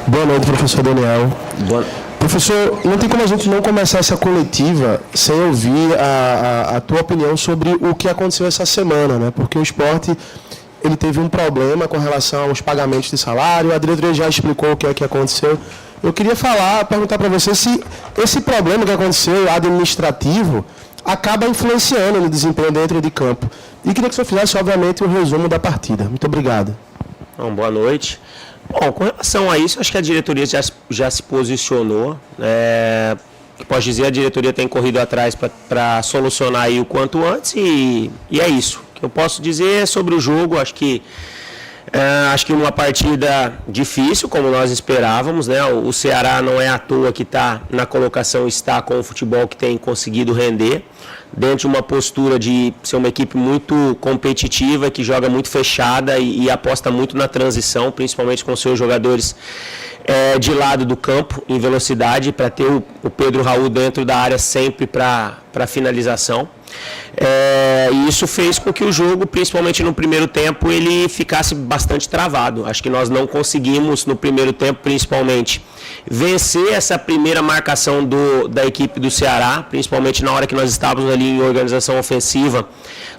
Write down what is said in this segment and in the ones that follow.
Boa noite, professor Daniel. Boa... Professor, não tem como a gente não começar essa coletiva sem ouvir a tua opinião sobre o que aconteceu essa semana, né? Porque o Sport ele teve um problema com relação aos pagamentos de salário, a diretoria já explicou o que é que aconteceu. Eu queria perguntar para você se esse problema que aconteceu, administrativo, acaba influenciando no desempenho dentro de campo. E queria que o senhor fizesse, obviamente, um resumo da partida. Muito obrigado. Bom, boa noite. Bom, com relação a isso, acho que a diretoria já se posicionou. Posso dizer, a diretoria tem corrido atrás para solucionar aí o quanto antes e é isso. O que eu posso dizer sobre o jogo, acho que uma partida difícil, como nós esperávamos, né? O Ceará não é à toa que está na colocação, está com o futebol que tem conseguido render, dentro de uma postura de ser uma equipe muito competitiva, que joga muito fechada e aposta muito na transição, principalmente com seus jogadores de lado do campo, em velocidade, para ter o Pedro Raul dentro da área sempre para finalização. E isso fez com que o jogo, principalmente no primeiro tempo, ele ficasse bastante travado. Acho que nós não conseguimos, no primeiro tempo, principalmente, vencer essa primeira marcação da equipe do Ceará, principalmente na hora que nós estávamos ali em organização ofensiva.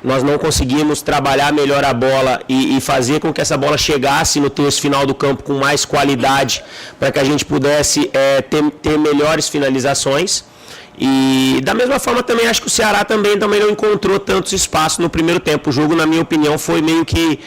Nós não conseguimos trabalhar melhor a bola e fazer com que essa bola chegasse no terço final do campo com mais qualidade, para que a gente pudesse ter melhores finalizações. E da mesma forma também acho que o Ceará também não encontrou tantos espaços no primeiro tempo. O jogo, na minha opinião, foi meio que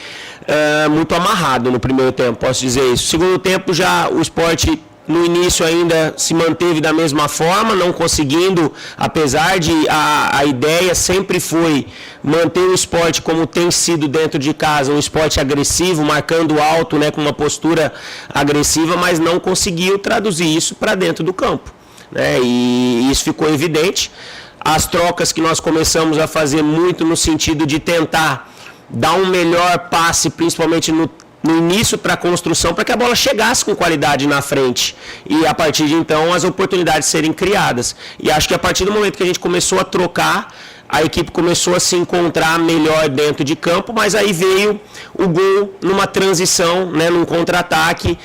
muito amarrado no primeiro tempo, posso dizer isso. Segundo tempo já o Sport no início ainda se manteve da mesma forma, não conseguindo, apesar de a ideia sempre foi manter o Sport como tem sido dentro de casa, um Sport agressivo, marcando alto, né, com uma postura agressiva, mas não conseguiu traduzir isso para dentro do campo. E isso ficou evidente. As trocas que nós começamos a fazer muito no sentido de tentar dar um melhor passe, principalmente no início para a construção, para que a bola chegasse com qualidade na frente e a partir de então as oportunidades serem criadas. E acho que a partir do momento que a gente começou a trocar, a equipe começou a se encontrar melhor dentro de campo, mas aí veio o gol numa transição, né, num contra-ataque,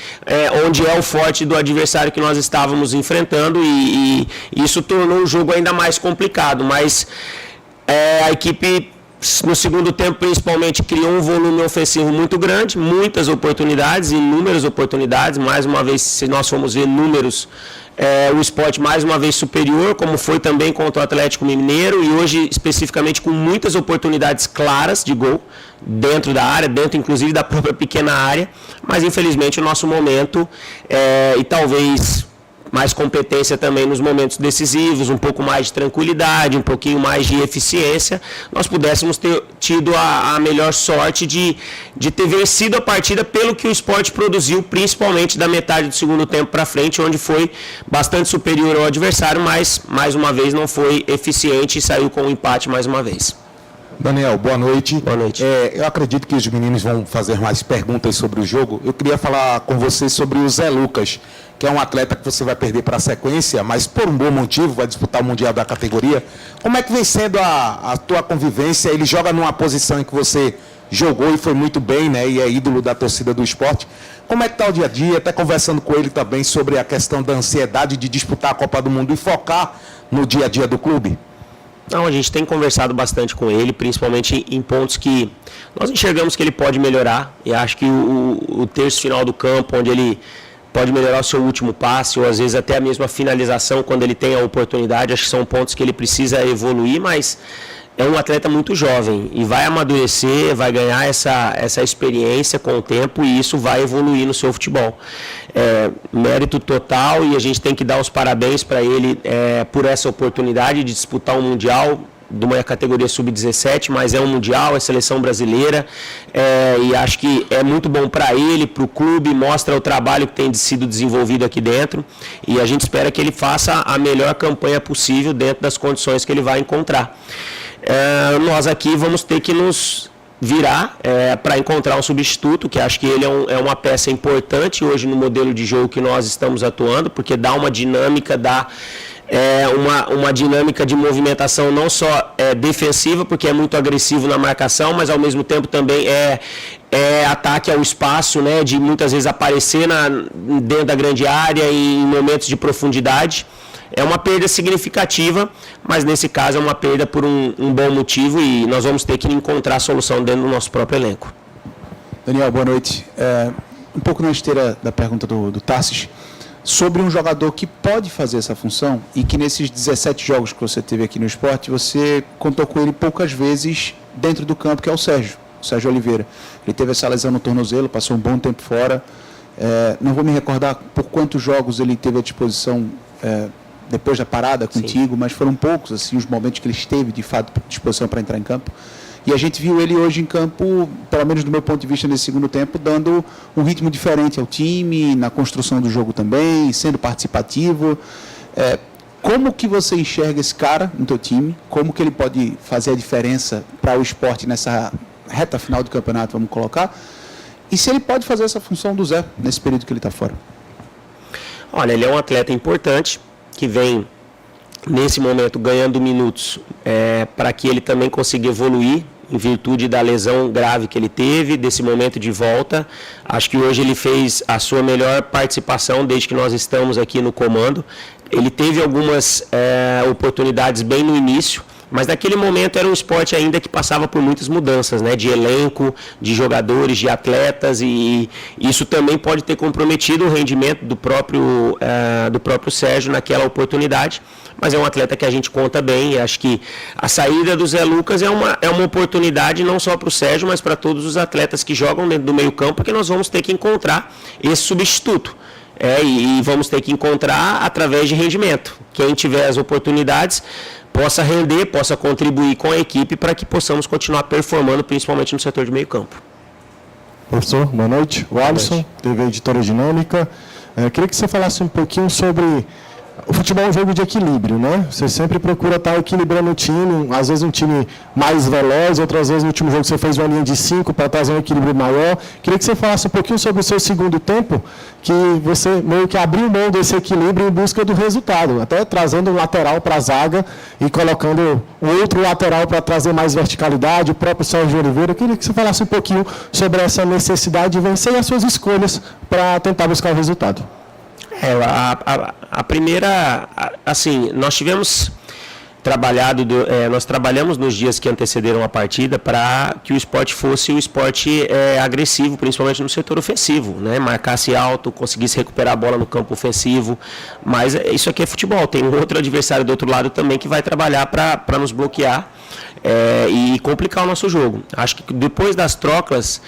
onde é o forte do adversário que nós estávamos enfrentando e isso tornou o jogo ainda mais complicado, mas a equipe no segundo tempo principalmente criou um volume ofensivo muito grande, muitas oportunidades, inúmeras oportunidades, mais uma vez se nós formos ver números, o Sport mais uma vez superior, como foi também contra o Atlético Mineiro e hoje especificamente com muitas oportunidades claras de gol dentro da área, dentro inclusive da própria pequena área, mas infelizmente o nosso momento e talvez mais competência também nos momentos decisivos, um pouco mais de tranquilidade, um pouquinho mais de eficiência, nós pudéssemos ter tido a melhor sorte de ter vencido a partida pelo que o Sport produziu, principalmente da metade do segundo tempo para frente, onde foi bastante superior ao adversário, mas mais uma vez não foi eficiente e saiu com um empate mais uma vez. Daniel, boa noite. Boa noite. Eu acredito que os meninos vão fazer mais perguntas sobre o jogo. Eu queria falar com você sobre o Zé Lucas, que é um atleta que você vai perder para a sequência, mas por um bom motivo, vai disputar o Mundial da categoria. Como é que vem sendo a tua convivência? Ele joga numa posição em que você jogou e foi muito bem, né? E é ídolo da torcida do esporte. Como é que está o dia a dia? Até conversando com ele também sobre a questão da ansiedade de disputar a Copa do Mundo e focar no dia a dia do clube. Não, a gente tem conversado bastante com ele, principalmente em pontos que nós enxergamos que ele pode melhorar. E acho que o terço final do campo, onde ele pode melhorar o seu último passe, ou às vezes até a mesma finalização quando ele tem a oportunidade, acho que são pontos que ele precisa evoluir, mas é um atleta muito jovem e vai amadurecer, vai ganhar essa experiência com o tempo e isso vai evoluir no seu futebol. Mérito total e a gente tem que dar os parabéns para ele por essa oportunidade de disputar um Mundial de uma categoria sub-17, mas é um Mundial, é seleção brasileira e acho que é muito bom para ele, para o clube, mostra o trabalho que tem sido desenvolvido aqui dentro e a gente espera que ele faça a melhor campanha possível dentro das condições que ele vai encontrar. Nós aqui vamos ter que nos virar para encontrar um substituto, que acho que ele é uma peça importante hoje no modelo de jogo que nós estamos atuando, porque dá uma dinâmica, dá uma dinâmica de movimentação não só defensiva, porque é muito agressivo na marcação, mas ao mesmo tempo também ataque ao espaço, né, de muitas vezes aparecer dentro da grande área em momentos de profundidade. É uma perda significativa, mas nesse caso é uma perda por um bom motivo e nós vamos ter que encontrar a solução dentro do nosso próprio elenco. Daniel, boa noite. Um pouco na esteira da pergunta do Tarsis, sobre um jogador que pode fazer essa função e que nesses 17 jogos que você teve aqui no Sport, você contou com ele poucas vezes dentro do campo, que é o Sérgio Oliveira. Ele teve essa lesão no tornozelo, passou um bom tempo fora. Não vou me recordar por quantos jogos ele teve à disposição depois da parada contigo, sim, mas foram poucos assim, os momentos que ele esteve de fato à disposição para entrar em campo. E a gente viu ele hoje em campo, pelo menos do meu ponto de vista nesse segundo tempo, dando um ritmo diferente ao time, na construção do jogo também, sendo participativo. Como que você enxerga esse cara no teu time? Como que ele pode fazer a diferença para o Sport nessa reta final do campeonato, vamos colocar? E se ele pode fazer essa função do Zé nesse período que ele está fora? Olha, ele é um atleta importante, que vem nesse momento ganhando minutos para que ele também consiga evoluir em virtude da lesão grave que ele teve, desse momento de volta. Acho que hoje ele fez a sua melhor participação desde que nós estamos aqui no comando. Ele teve algumas oportunidades bem no início, mas naquele momento era um esporte ainda que passava por muitas mudanças, né, de elenco, de jogadores, de atletas, e isso também pode ter comprometido o rendimento do próprio Sérgio naquela oportunidade, mas é um atleta que a gente conta bem, e acho que a saída do Zé Lucas é uma oportunidade não só para o Sérgio, mas para todos os atletas que jogam dentro do meio campo, porque nós vamos ter que encontrar esse substituto. E vamos ter que encontrar através de rendimento. Quem tiver as oportunidades possa render, possa contribuir com a equipe para que possamos continuar performando, principalmente no setor de meio campo. Professor, boa noite. O Alisson, TV Editora Dinâmica. Queria que você falasse um pouquinho sobre... O futebol é um jogo de equilíbrio, né? Você sempre procura estar equilibrando o time, às vezes um time mais veloz, outras vezes no último jogo você fez uma linha de 5 para trazer um equilíbrio maior. Queria que você falasse um pouquinho sobre o seu segundo tempo, que você meio que abriu mão desse equilíbrio em busca do resultado, até trazendo um lateral para a zaga e colocando um outro lateral para trazer mais verticalidade, o próprio Sérgio Oliveira. Queria que você falasse um pouquinho sobre essa necessidade de vencer e as suas escolhas para tentar buscar o resultado. A primeira, assim, nós trabalhamos nos dias que antecederam a partida para que o esporte fosse o esporte agressivo, principalmente no setor ofensivo, né? Marcasse alto, conseguisse recuperar a bola no campo ofensivo, mas isso aqui é futebol, tem um outro adversário do outro lado também que vai trabalhar para nos bloquear e complicar o nosso jogo. Acho que depois das trocas,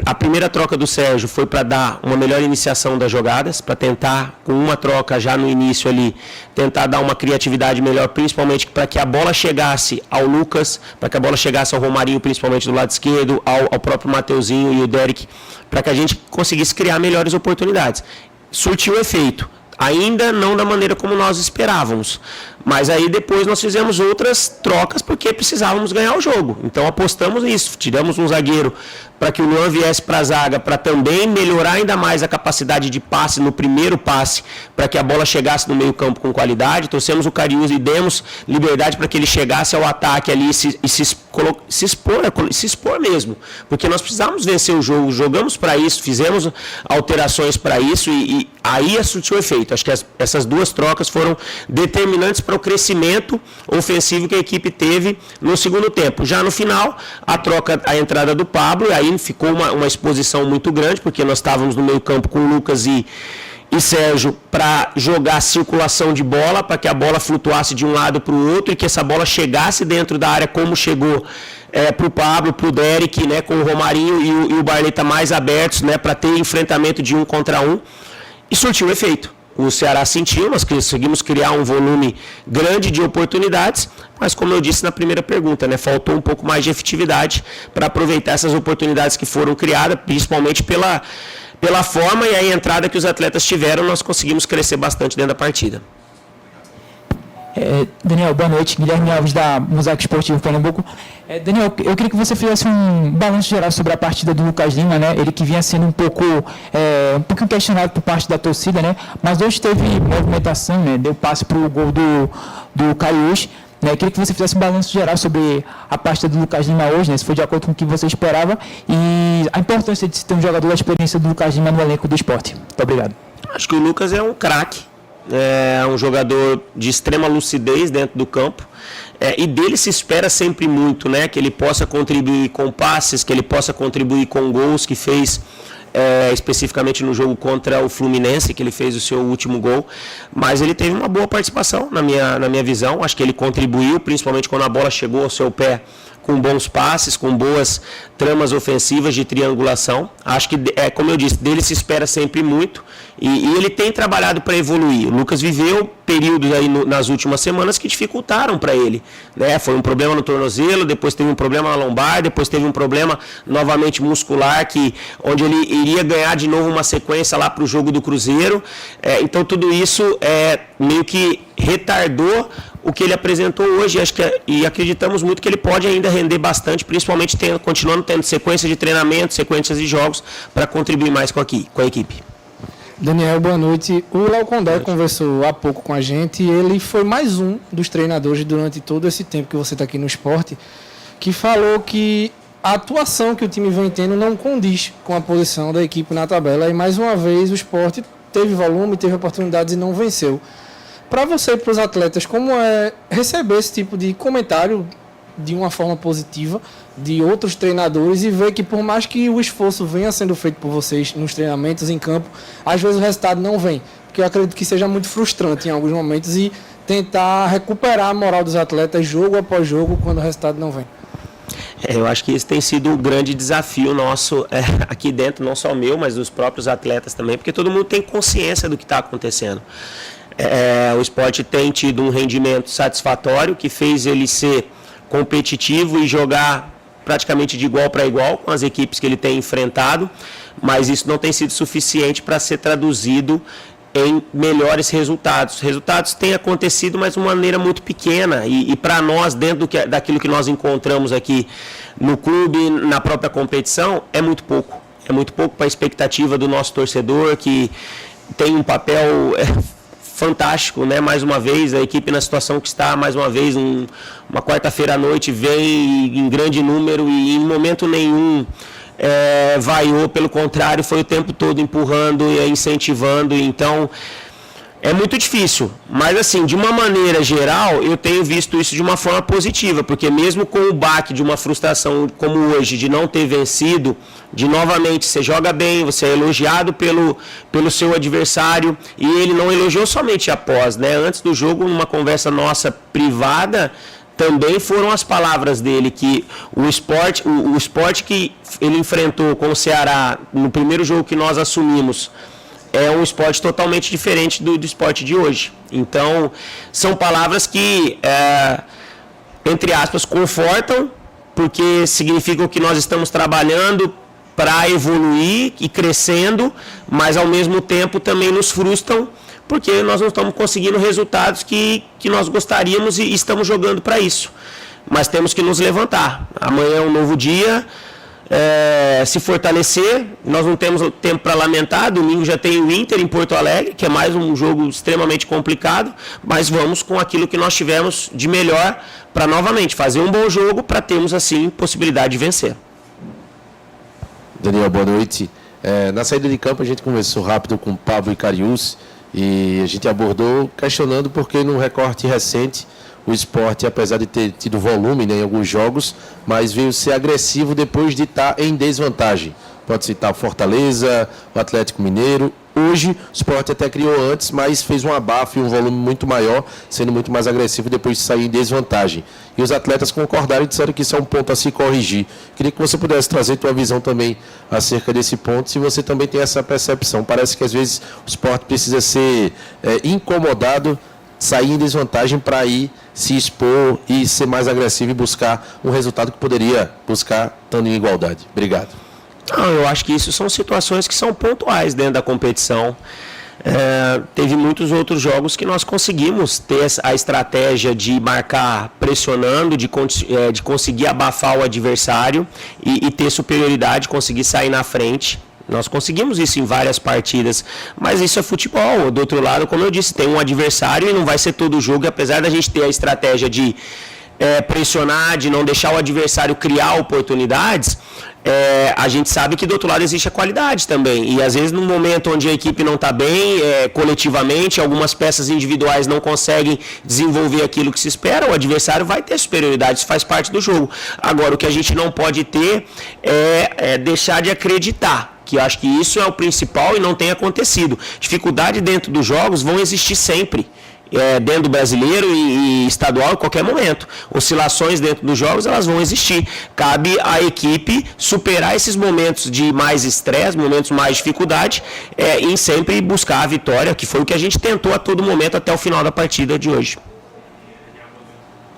a primeira troca do Sérgio foi para dar uma melhor iniciação das jogadas, para tentar, com uma troca já no início ali, tentar dar uma criatividade melhor, principalmente para que a bola chegasse ao Lucas, para que a bola chegasse ao Romarinho, principalmente do lado esquerdo, ao próprio Mateuzinho e o Derek, para que a gente conseguisse criar melhores oportunidades. Surtiu efeito. Ainda não da maneira como nós esperávamos, mas aí depois nós fizemos outras trocas porque precisávamos ganhar o jogo, então apostamos nisso, tiramos um zagueiro para que o Luan viesse para a zaga, para também melhorar ainda mais a capacidade de passe no primeiro passe, para que a bola chegasse no meio campo com qualidade. Trouxemos o Cariús e demos liberdade para que ele chegasse ao ataque ali e se expor mesmo, porque nós precisávamos vencer o jogo, jogamos para isso, fizemos alterações para isso e aí surtiu efeito. Acho que essas duas trocas foram determinantes para o crescimento ofensivo que a equipe teve no segundo tempo. Já no final, a entrada do Pablo, e aí ficou uma exposição muito grande, porque nós estávamos no meio campo com o Lucas e Sérgio para jogar circulação de bola, para que a bola flutuasse de um lado para o outro e que essa bola chegasse dentro da área como chegou para o Pablo, para o Derek, né, com o Romarinho e o Barleta mais abertos, né, para ter enfrentamento de 1 contra 1, e surtiu efeito. O Ceará sentiu, nós conseguimos criar um volume grande de oportunidades, mas como eu disse na primeira pergunta, né, faltou um pouco mais de efetividade para aproveitar essas oportunidades que foram criadas, principalmente pela forma e a entrada que os atletas tiveram, nós conseguimos crescer bastante dentro da partida. Daniel, boa noite. Guilherme Alves, da Mosaico Esportivo Pernambuco. Daniel, eu queria que você fizesse um balanço geral sobre a partida do Lucas Lima, né? Ele que vinha sendo um pouquinho questionado por parte da torcida, né? Mas hoje teve movimentação, né? Deu passe para o gol do Caius. Né? Eu queria que você fizesse um balanço geral sobre a partida do Lucas Lima hoje, né? Se foi de acordo com o que você esperava, e a importância de se ter um jogador da experiência do Lucas Lima no elenco do esporte. Muito obrigado. Acho que o Lucas é um craque. É um jogador de extrema lucidez dentro do campo, e dele se espera sempre muito, né? Que ele possa contribuir com passes, que ele possa contribuir com gols, que fez especificamente no jogo contra o Fluminense, que ele fez o seu último gol, mas ele teve uma boa participação na minha visão. Acho que ele contribuiu, principalmente quando a bola chegou ao seu pé, com bons passes, com boas tramas ofensivas de triangulação. Acho que, como eu disse, dele se espera sempre muito, e ele tem trabalhado para evoluir. O Lucas viveu períodos aí nas últimas semanas que dificultaram para ele, né? Foi um problema no tornozelo, depois teve um problema na lombar, depois teve um problema novamente muscular, onde ele iria ganhar de novo uma sequência lá para o jogo do Cruzeiro. Então tudo isso meio que retardou o que ele apresentou hoje, e acreditamos muito que ele pode ainda render bastante, principalmente continuando tendo sequência de treinamento, sequências de jogos, para contribuir mais com a equipe. Daniel, boa noite. O Léo Condé conversou há pouco com a gente, e ele foi mais um dos treinadores durante todo esse tempo que você está aqui no esporte, que falou que a atuação que o time vem tendo não condiz com a posição da equipe na tabela, e mais uma vez o esporte teve volume, teve oportunidades e não venceu. Para você e para os atletas, como é receber esse tipo de comentário de uma forma positiva de outros treinadores, e ver que por mais que o esforço venha sendo feito por vocês nos treinamentos, em campo, às vezes o resultado não vem? Porque eu acredito que seja muito frustrante em alguns momentos, e tentar recuperar a moral dos atletas jogo após jogo quando o resultado não vem. Eu acho que esse tem sido o grande desafio nosso aqui dentro, não só meu, mas dos próprios atletas também, porque todo mundo tem consciência do que está acontecendo. O esporte tem tido um rendimento satisfatório, que fez ele ser competitivo e jogar praticamente de igual para igual com as equipes que ele tem enfrentado, mas isso não tem sido suficiente para ser traduzido em melhores resultados. Resultados têm acontecido, mas de uma maneira muito pequena, e para nós, dentro daquilo que nós encontramos aqui no clube, na própria competição, é muito pouco. É muito pouco para a expectativa do nosso torcedor, que tem um papel fantástico, né? Mais uma vez, a equipe na situação que está, mais uma vez, uma quarta-feira à noite, vem em grande número e em momento nenhum vaiou, pelo contrário, foi o tempo todo empurrando e incentivando. Então, é muito difícil, mas assim, de uma maneira geral, eu tenho visto isso de uma forma positiva, porque mesmo com o baque de uma frustração como hoje, de não ter vencido, de novamente você joga bem, você é elogiado pelo seu adversário, e ele não elogiou somente após, né? Antes do jogo, numa conversa nossa privada, também foram as palavras dele, que o esporte que ele enfrentou com o Ceará no primeiro jogo que nós assumimos é um esporte totalmente diferente do esporte de hoje. Então, são palavras que, entre aspas, confortam, porque significam que nós estamos trabalhando para evoluir e crescendo, mas ao mesmo tempo também nos frustram, porque nós não estamos conseguindo resultados que nós gostaríamos, e estamos jogando para isso. Mas temos que nos levantar. Amanhã é um novo dia, se fortalecer. Nós não temos tempo para lamentar. Domingo já tem o Inter em Porto Alegre, que é mais um jogo extremamente complicado, mas vamos com aquilo que nós tivemos de melhor para novamente fazer um bom jogo, para termos assim possibilidade de vencer. Daniel, boa noite. Na saída de campo a gente conversou rápido com Pablo e Cariús, e a gente abordou questionando porque no recorte recente o esporte, apesar de ter tido volume, né, em alguns jogos, mas veio ser agressivo depois de estar em desvantagem. Pode citar o Fortaleza, o Atlético Mineiro. Hoje o esporte até criou antes, mas fez um abafo e um volume muito maior, sendo muito mais agressivo depois de sair em desvantagem. E os atletas concordaram e disseram que isso é um ponto a se corrigir. Queria que você pudesse trazer tua visão também acerca desse ponto, se você também tem essa percepção. Parece que às vezes o esporte precisa ser incomodado, sair em desvantagem para ir se expor e ser mais agressivo e buscar um resultado que poderia buscar estando em igualdade. Obrigado. Não, eu acho que isso são situações que são pontuais dentro da competição. Teve muitos outros jogos que nós conseguimos ter a estratégia de marcar pressionando, de conseguir abafar o adversário e ter superioridade, conseguir sair na frente. Nós conseguimos isso em várias partidas, mas isso é futebol. Do outro lado, como eu disse, tem um adversário e não vai ser todo jogo, e apesar da gente ter a estratégia de pressionar, de não deixar o adversário criar oportunidades, a gente sabe que do outro lado existe a qualidade também. E às vezes num momento onde a equipe não está bem, coletivamente, algumas peças individuais não conseguem desenvolver aquilo que se espera, o adversário vai ter superioridade, isso faz parte do jogo. Agora, o que a gente não pode ter é deixar de acreditar, que eu acho que isso é o principal e não tem acontecido. Dificuldade dentro dos jogos vão existir sempre. Dentro do brasileiro e estadual em qualquer momento. Oscilações dentro dos jogos, elas vão existir. Cabe à equipe superar esses momentos de mais estresse, momentos mais dificuldade, em sempre buscar a vitória, que foi o que a gente tentou a todo momento até o final da partida de hoje.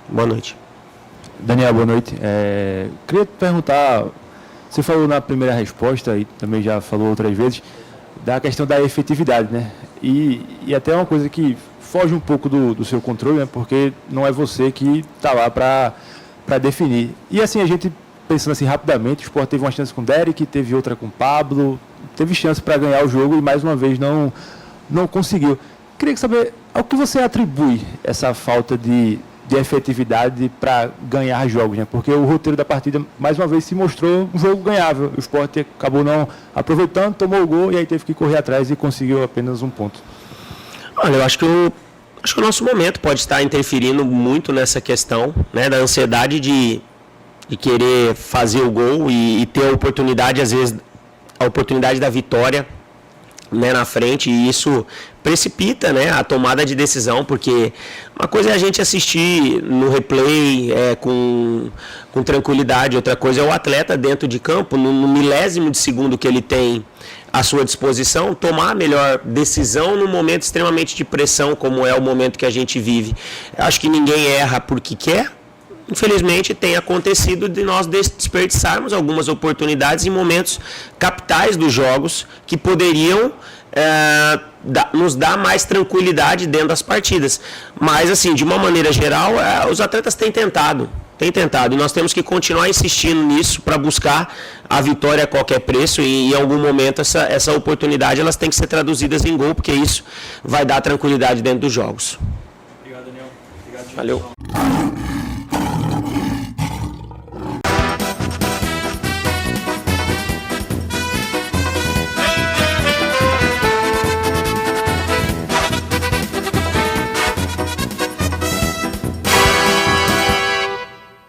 Boa noite. Daniel, boa noite. Queria te perguntar, você falou na primeira resposta e também já falou outras vezes, da questão da efetividade, né? E até uma coisa que foge um pouco do seu controle, né? Porque não é você que está lá para definir. E assim, a gente, pensando assim rapidamente, o Sport teve uma chance com o Derek, teve outra com o Pablo, teve chance para ganhar o jogo e mais uma vez não conseguiu. Queria saber ao que você atribui essa falta de efetividade para ganhar jogos, né? Porque o roteiro da partida, mais uma vez, se mostrou um jogo ganhável. O Sport acabou não aproveitando, tomou o gol e aí teve que correr atrás e conseguiu apenas um ponto. Olha, eu acho que o nosso momento pode estar interferindo muito nessa questão, né, da ansiedade de querer fazer o gol e ter a oportunidade, às vezes, a oportunidade da vitória, né, na frente, e isso precipita, né, a tomada de decisão, porque uma coisa é a gente assistir no replay com tranquilidade, outra coisa é o atleta dentro de campo, no milésimo de segundo que ele tem à sua disposição, tomar a melhor decisão num momento extremamente de pressão, como é o momento que a gente vive. Eu acho que ninguém erra porque quer. Infelizmente, tem acontecido de nós desperdiçarmos algumas oportunidades em momentos capitais dos jogos que poderiam nos dar mais tranquilidade dentro das partidas. Mas, assim, de uma maneira geral, os atletas têm tentado, e nós temos que continuar insistindo nisso para buscar a vitória a qualquer preço, e em algum momento essa oportunidade elas têm que ser traduzidas em gol, porque isso vai dar tranquilidade dentro dos jogos. Obrigado, Daniel. Valeu.